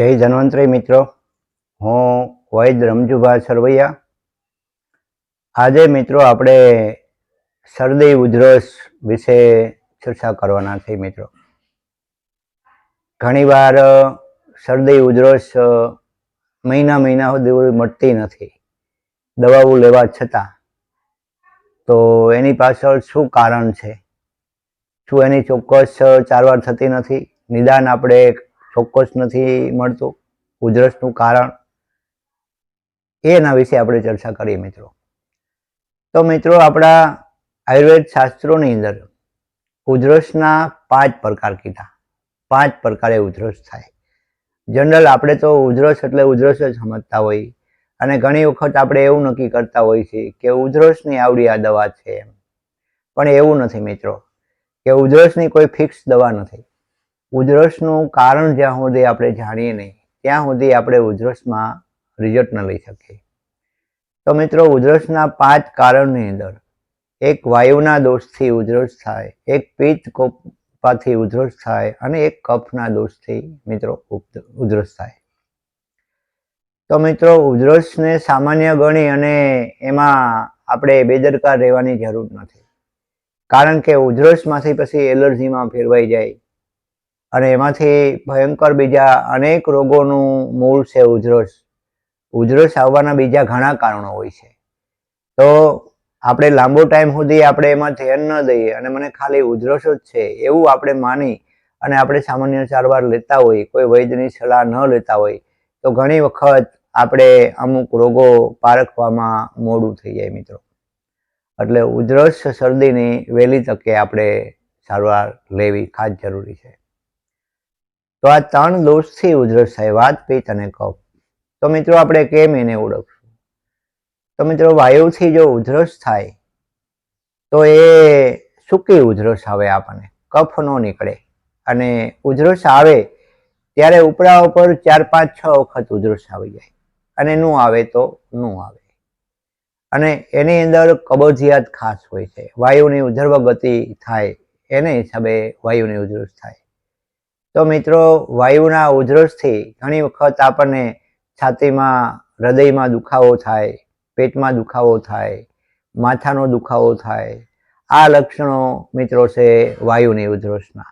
જય ધન્વંતરી મિત્રો, હું વૈદ રમજુભા સરવૈયા. આજે મિત્રો આપણે શરદી ઉધરસ વિશે ચર્ચા કરવાના છે. મિત્રો, ઘણીવાર શરદી ઉધરસ મહિના સુધી મટતી નથી દવાઓ લેવા છતાં. તો એની પાછળ શું કારણ છે? શું એની ચોક્કસ સારવાર થતી નથી? નિદાન આપણે ચોક્કસ નથી મળતું? ઉધરસનું કારણ એના વિશે આપણે ચર્ચા કરીએ મિત્રો. તો મિત્રો, આપણા આયુર્વેદ શાસ્ત્રોની અંદર ઉધરસના 5 પ્રકાર કીધા. 5 પ્રકારે ઉધરસ થાય. જનરલ આપણે તો ઉધરસ એટલે ઉધરસ જ સમજતા હોઈએ, અને ઘણી વખત આપણે એવું નક્કી કરતા હોઈએ છીએ કે ઉધરસની આવડી આ દવા છે એમ. પણ એવું નથી મિત્રો, કે ઉધરસની કોઈ ફિક્સ દવા નથી. ઉધરસનું કારણ જ્યાં સુધી આપણે જાણીએ નહીં ત્યાં સુધી આપણે ઉધરસમાં રિઝલ્ટ ન લઈ શકીએ. તો મિત્રો, ઉધરસના 5 કારણની અંદર એક વાયુના દોષથી ઉધરસ થાય, એક પિત્ત કોપથી ઉધરસ થાય, અને એક કફના દોષથી મિત્રો ઉધરસ થાય. તો મિત્રો, ઉધરસને સામાન્ય ગણી અને એમાં આપણે બેદરકાર રહેવાની જરૂર નથી. કારણ કે ઉધરસમાંથી પછી એલર્જીમાં ફેરવાઈ જાય અને એમાંથી ભયંકર બીજા અનેક રોગોનું મૂળ છે ઉધરસ. ઉધરસ આવવાના બીજા ઘણા કારણો હોય છે. તો આપણે લાંબો ટાઈમ સુધી આપણે એમાં ધ્યાન ન દઈએ અને મને ખાલી ઉધરસ જ છે એવું આપણે માની અને આપણે સામાન્ય સારવાર લેતા હોય, કોઈ વૈદ્યની સલાહ ન લેતા હોય, તો ઘણી વખત આપણે અમુક રોગો પારખવામાં મોડું થઈ જાય મિત્રો. એટલે ઉધરસ શરદીની વહેલી તકે આપણે સારવાર લેવી ખાસ જરૂરી છે. તો આ 3 દોષથી ઉધરસ થાય, વાત, પિત્ત અને કફ. તો મિત્રો, આપણે કેમ એને ઓળખશું? તો મિત્રો, વાયુથી જો ઉધરસ થાય તો એ સૂકી ઉધરસ આવે, આપણને કફ ન નીકળે. અને ઉધરસ આવે ત્યારે ઉપરા ઉપર 4, 5, 6 વખત ઉધરસ આવી જાય, અને નું આવે તો નું આવે. અને એની અંદર કબજિયાત ખાસ હોય છે. વાયુની ઉધર્વ ગતિ થાય એને હિસાબે વાયુની ઉધરસ થાય. તો મિત્રો, વાયુના ઉધરસથી ઘણી વખત આપણને છાતીમાં, હૃદયમાં દુખાવો થાય, પેટમાં દુખાવો થાય, માથાનો દુખાવો થાય. આ લક્ષણો મિત્રો છે વાયુની ઉધરસના.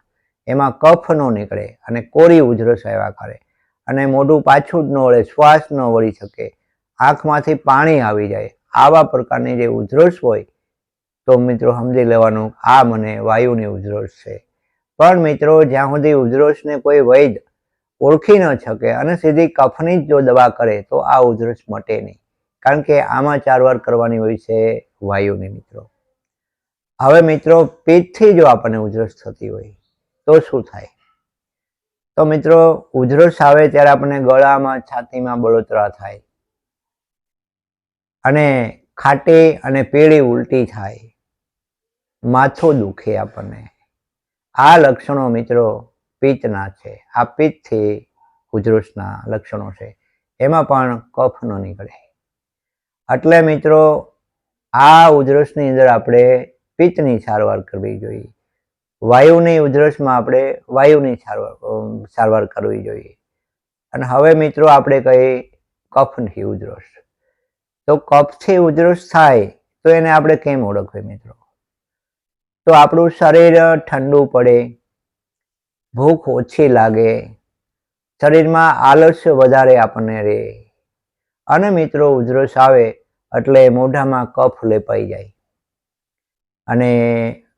એમાં કફ ન નીકળે અને કોરી ઉધરસ આવ્યા કરે, અને મોઢું પાછું જ ન વળે, શ્વાસ ન વળી શકે, આંખમાંથી પાણી આવી જાય. આવા પ્રકારની જે ઉધરસ હોય તો મિત્રો સમજી લેવાનું આ મને વાયુની ઉધરસ છે. પણ મિત્રો, જ્યાં સુધી ઉધરસને કોઈ વૈદ્ય ઓળખી ન શકે અને સીધી કફની જ જો દવા કરે તો આ ઉધરસ મટે નહીં. કારણ કે આમાં સારવાર કરવાની હોય છે વાયુની મિત્રો. હવે મિત્રો, પિત્તથી જો આપણને ઉધરસ થતી હોય તો શું થાય? તો મિત્રો, ઉધરસ આવે ત્યારે આપણને ગળામાં, છાતીમાં બળતરા થાય, અને ખાટી અને પીળી ઉલટી થાય, માથું દુખે આપણને. આ લક્ષણો મિત્રો પિત્તના છે. આ પિત્તથી ઉધરસના લક્ષણો છે. એમાં પણ કફ ન નીકળે. એટલે મિત્રો, આ ઉધરસની અંદર આપણે પિત્તની સારવાર કરવી જોઈએ. વાયુની ઉધરસમાં આપણે વાયુની સારવાર કરવી જોઈએ. અને હવે મિત્રો, આપણે કહીએ કફની ઉધરસ. તો કફથી ઉધરસ થાય તો એને આપણે કેમ ઓળખવી મિત્રો? તો આપણું શરીર ઠંડુ પડે, ભૂખ ઓછી લાગે, શરીરમાં આલસ્ય વધારે આપણને રહે, અને મિત્રો ઉધરસ આવે એટલે મોઢામાં કફ લેપાઈ જાય અને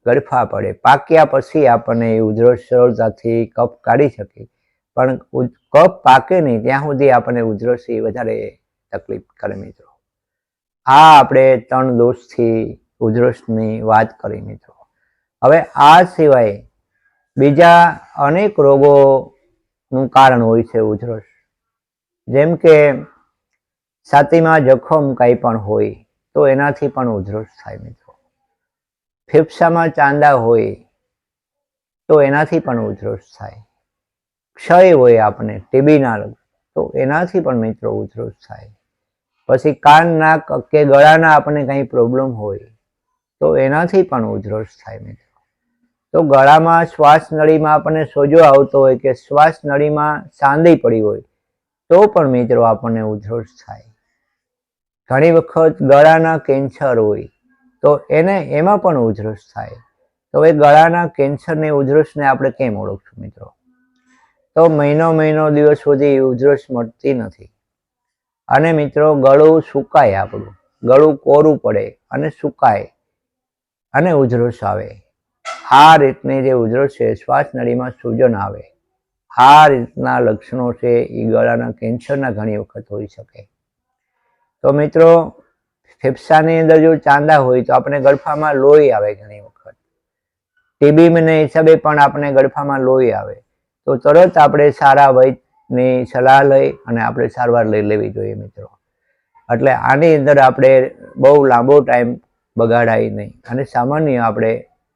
ગળફા પડે. પાક્યા પછી આપણને ઉધરસ સરળતાથી કફ કાઢી શકે, પણ કફ પાકે નહીં ત્યાં સુધી આપણને ઉધરસ વધારે તકલીફ કરે મિત્રો. આ આપણે 3 દોષથી ઉધરસની વાત કરી મિત્રો. હવે આ સિવાય બીજા અનેક રોગોનું કારણ હોય છે ઉધરસ. જેમ કે છાતીમાં જખમ કંઈ પણ હોય તો એનાથી પણ ઉધરસ થાય મિત્રો. ફેફસામાં ચાંદા હોય તો એનાથી પણ ઉધરસ થાય. ક્ષય હોય આપણને, ટીબીના તો એનાથી પણ મિત્રો ઉધરસ થાય. પછી કાન, નાક કે ગળાના આપણને કંઈ પ્રોબ્લેમ હોય તો એનાથી પણ ઉધરસ થાય મિત્રો. તો ગળામાં, શ્વાસ નળીમાં આપણને સોજો આવતો હોય કે શ્વાસ નળીમાં સાંધી પડી હોય તો પણ મિત્રો આપણને ઉધરસ થાય. ઘણી વખત ગળાના કેન્સર હોય તો એમાં પણ ઉધરસ થાય. તો એ ગળાના કેન્સરની ઉધરસને આપણે કેમ ઓળખશું મિત્રો? તો મહિનો દિવસ સુધી ઉધરસ મળતી નથી અને મિત્રો ગળું સુકાય, આપણું ગળું કોરું પડે અને સુકાય અને ઉધરસ આવે. આ રીતની જે ઉધરસ છે, શ્વાસ નળીમાં સૂજન આવે, આ રીતના લક્ષણો છે એ ગળાના કેન્સરના ઘણી વખત હોઈ શકે. તો મિત્રો ફેફસાની અંદર જો ચાંદા હોય તો આપણે ગળફામાં લોહી આવે. ઘણી વખત ટીબીને હિસાબે પણ આપણે ગળફામાં લોહી આવે. તો તરત આપણે સારા વૈદ્યની સલાહ લઈ અને આપણે સારવાર લઈ લેવી જોઈએ મિત્રો. એટલે આની અંદર આપણે બહુ લાંબો ટાઈમ બગાડાય નહીં અને સામાન્ય આપણે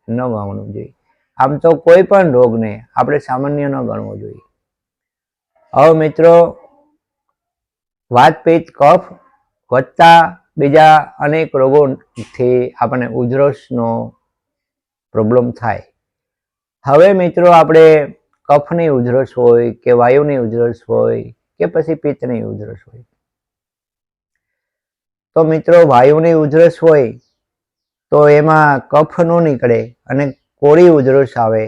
ન ગણવું જોઈએ. આમ તો કોઈ પણ રોગને આપણે સામાન્ય ન ગણવો જોઈએ. હવે મિત્રો વાત પિત્ત કફ વધતા બીજા અનેક રોગોથી આપણને ઉધરસનો પ્રોબ્લેમ થાય. હવે મિત્રો આપણે કફની ઉધરસ હોય કે વાયુની ઉધરસ હોય કે પછી પિત્તની ઉધરસ હોય, તો મિત્રો વાયુની ઉધરસ હોય તો એમાં કફ ન નીકળે અને કોરી ઉધરસ આવે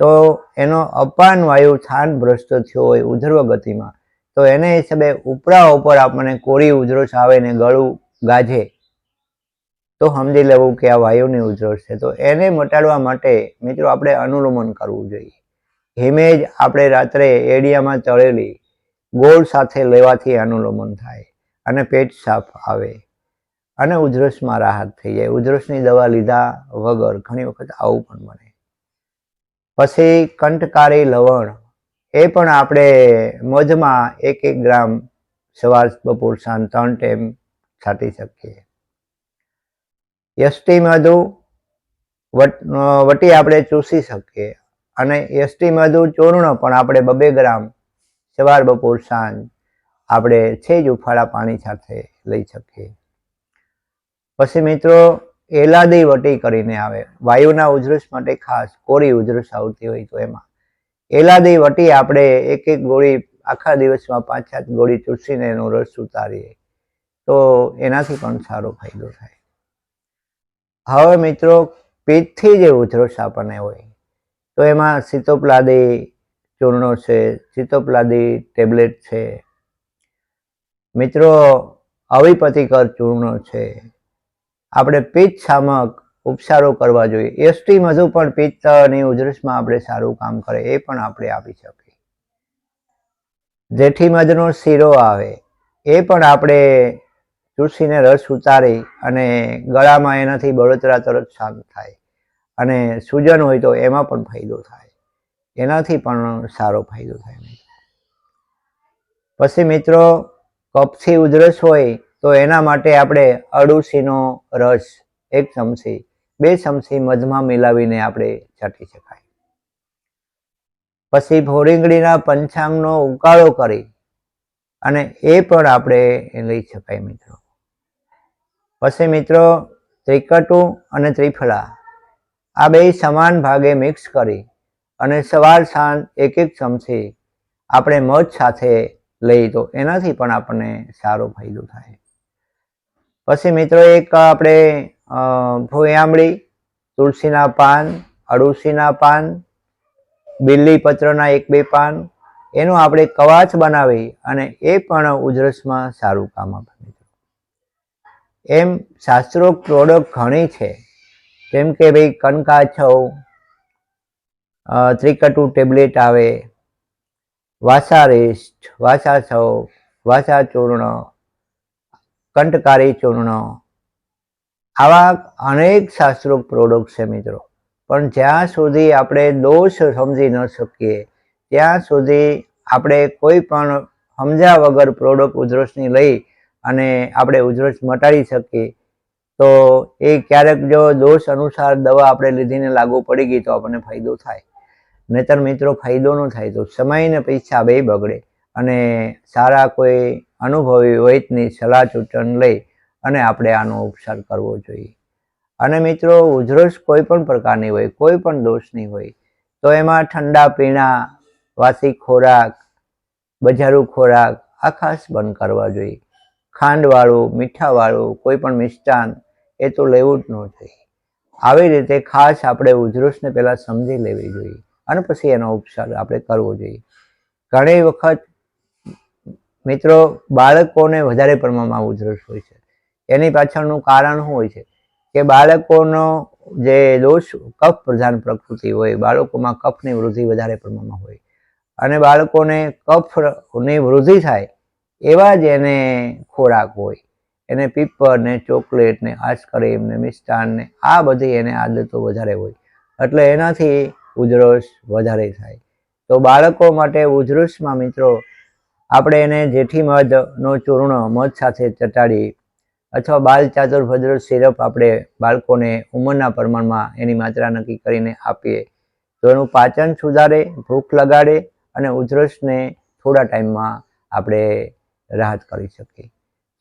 તો એનો અપાન વાયુ સ્થાન ભ્રષ્ટ થયો હોય ઉધર્વ ગતિમાં, તો એને હિસાબે ઉપરા ઉપર આપણને કોરી ઉધરસ આવે ને ગળું ગાજે તો સમજી લેવું કે આ વાયુની ઉધરસ છે. તો એને મટાડવા માટે મિત્રો આપણે અનુલોમન કરવું જોઈએ. હિમેજ આપણે રાત્રે એડિયામાં તળેલી ગોળ સાથે લેવાથી અનુલોમન થાય અને પેટ સાફ આવે અને ઉધરસમાં રાહત થઈ જાય. ઉધરસની દવા લીધા વગર ઘણી વખત આવું પણ બને. પછી કંઠકારી લવણ, એ પણ આપણે મધમાં 1 ગ્રામ સવાર બપોર સાંજ 3 ટાઈમ છાંટી શકીએ. યષ્ટિ મધુ વટી આપણે ચૂસી શકીએ અને યષ્ટિ મધુ ચૂર્ણ પણ આપણે 2 ગ્રામ સવાર બપોર સાંજ આપણે છેજ ઉફાળા પાણી સાથે લઈ શકીએ. પછી મિત્રો એલાદી વટી કરીને આવે વાયુના ઉધરસ માટે, ખાસ કોરી ઉધરસ આવતી હોય તો એમાં એલાદી વટી આપણે 1 ગોળી આખા દિવસમાં 5-7 ગોળી ચૂસીને એનો રસ ઉતારીએ તો એનાથી પણ સારો ફાયદો થાય. હવે મિત્રો પિત્તથી જે ઉધરસ આપણને હોય તો એમાં સીતોપલાદી ચૂર્ણો છે, સીતોપલાદી ટેબ્લેટ છે, મિત્રો અવિપતિકર ચૂર્ણો છે. આપણે પિત્ત શામક ઉપચારો કરવા જોઈએ. યષ્ટિ મધુ પણ પિત્તની ઉધરસમાં આપણે સારું કામ કરે, એ પણ આપણે આપી શકીએ. જેઠી મધનો શીરો આવે એ પણ આપણે ચૂસીને રસ ઉતારી અને ગળામાં એનાથી બળતરા તરત શાંત થાય અને સૂજન હોય તો એમાં પણ ફાયદો થાય, એનાથી પણ સારો ફાયદો થાય. પછી મિત્રો કફથી ઉધરસ હોય તો એના માટે આપણે અરડુસીનો રસ 1 ચમચી 2 ચમચી મધમાં મિલાવીને આપણે છાંટી શકાય. પછી ભોરીંગળીના પંચાંગનો ઉકાળો કરી અને એ પણ આપણે લઈ શકાય મિત્રો. પછી મિત્રો ત્રિકટુ અને ત્રિફળા આ 2 સમાન ભાગે મિક્સ કરી અને સવાર સાંજ 1 ચમચી આપણે મધ સાથે લઈ તો એનાથી પણ આપણને સારો ફાયદો થાય. પછી મિત્રો એક આપણે ભોયામળી, તુલસીના પાન, અળુસીના પાન, બિલ્લીપત્રના 1-2 પાન એનો આપણે કવાચ બનાવી અને એ પણ ઉધરસમાં સારું કામ આપે. એમ શાસ્ત્રોક્ત પ્રોડક્ટ ઘણી છે, જેમ કે ભાઈ કનકાછવ, ત્રિકટુ ટેબ્લેટ આવે, વાસારિષ્ટ, વાસાછવ, વાસા ચૂર્ણ, કંઠકારી ચૂર્ણ, આવા અનેક શાસ્ત્રોક્ત પ્રોડક્ટ છે મિત્રો. પણ જ્યાં સુધી આપણે દોષ સમજી ન શકીએ ત્યાં સુધી આપણે કોઈ પણ સમજ્યા વગર પ્રોડક્ટ ઉધરસની લઈ અને આપણે ઉધરસ મટાડી શકીએ તો એ ક્યારેક જો દોષ અનુસાર દવા આપણે લીધીને લાગુ પડી ગઈ તો આપણને ફાયદો થાય, નહીતર મિત્રો ફાયદો ન થાય તો સમય ને પૈસા 2 બગડે અને સારા કોઈ અનુભવી વૈદ્યની સલાહ સૂચન લઈ અને આપણે આનો ઉપચાર કરવો જોઈએ. અને મિત્રો ઉધરસ કોઈ પણ પ્રકારની હોય, કોઈ પણ દોષની હોય તો એમાં ઠંડા પીણા, વાસી ખોરાક, બજારું ખોરાક આ ખાસ બંધ કરવા જોઈએ. ખાંડવાળું, મીઠાવાળું કોઈ પણ મિષ્ટાન એ તો લેવું જ ન જોઈએ. આવી રીતે ખાસ આપણે ઉધરસને પહેલાં સમજી લેવી જોઈએ અને પછી એનો ઉપચાર આપણે કરવો જોઈએ. ઘણી વખત મિત્રો બાળકોને વધારે પ્રમાણમાં ઉધરસ હોય છે. એની પાછળનું કારણ શું હોય છે કે બાળકોનો જે દોષ કફ પ્રધાન પ્રકૃતિ હોય, બાળકોમાં કફની વૃદ્ધિ વધારે પ્રમાણમાં હોય અને બાળકોને કફની વૃદ્ધિ થાય એવા જ એને ખોરાક હોય. એને પીપર ને ચોકલેટ ને આઈસ્ક્રીમ ને મિષ્ટાન ને આ બધી એને આદતો વધારે હોય એટલે એનાથી ઉધરસ વધારે થાય. તો બાળકો માટે ઉધરસમાં મિત્રો આપણે એને જેઠી મધનો ચૂર્ણ મધ સાથે ચટાડી અથવા બાલ ચાતુર્ભદ્ર સિરપ આપણે બાળકોને ઉંમરના પ્રમાણમાં એની માત્રા નક્કી કરીને આપીએ તો એનું પાચન સુધારે, ભૂખ લગાડે અને ઉધરસને થોડા ટાઈમમાં આપણે રાહત કરી શકીએ.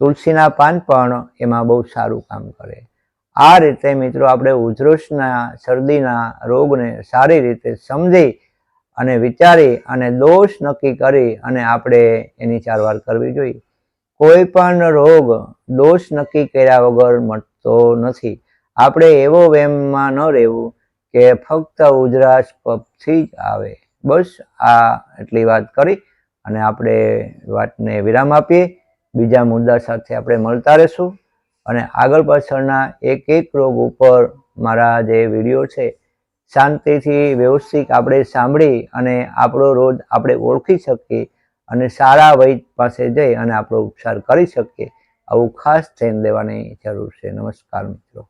તુલસીના પાન પણ એમાં બહુ સારું કામ કરે. આ રીતે મિત્રો આપણે ઉધરસના શરદીના રોગને સારી રીતે સમજી અને વિચારી અને દોષ નક્કી કરી અને આપણે એની સારવાર કરવી જોઈએ. કોઈ પણ રોગ દોષ નક્કી કર્યા વગર મટતો નથી. આપણે એવો વહેમમાં ન રહેવું કે ફક્ત ઉધરસ કફથી જ આવે. બસ આ એટલી વાત કરી અને આપણે વાતને વિરામ આપીએ. બીજા મુદ્દા સાથે આપણે મળતા રહીશું અને આગળ પાછળના એક રોગ ઉપર મારા જે વિડીયો છે શાંતિથી વ્યવસ્થિત આપણે સાંભળી અને આપણો રોગ આપણે ઓળખી શકીએ અને સારા વૈદ્ય પાસે જઈ અને આપણો ઉપચાર કરી શકીએ. આવું ખાસ ધ્યાન દેવાની જરૂર છે. નમસ્કાર મિત્રો.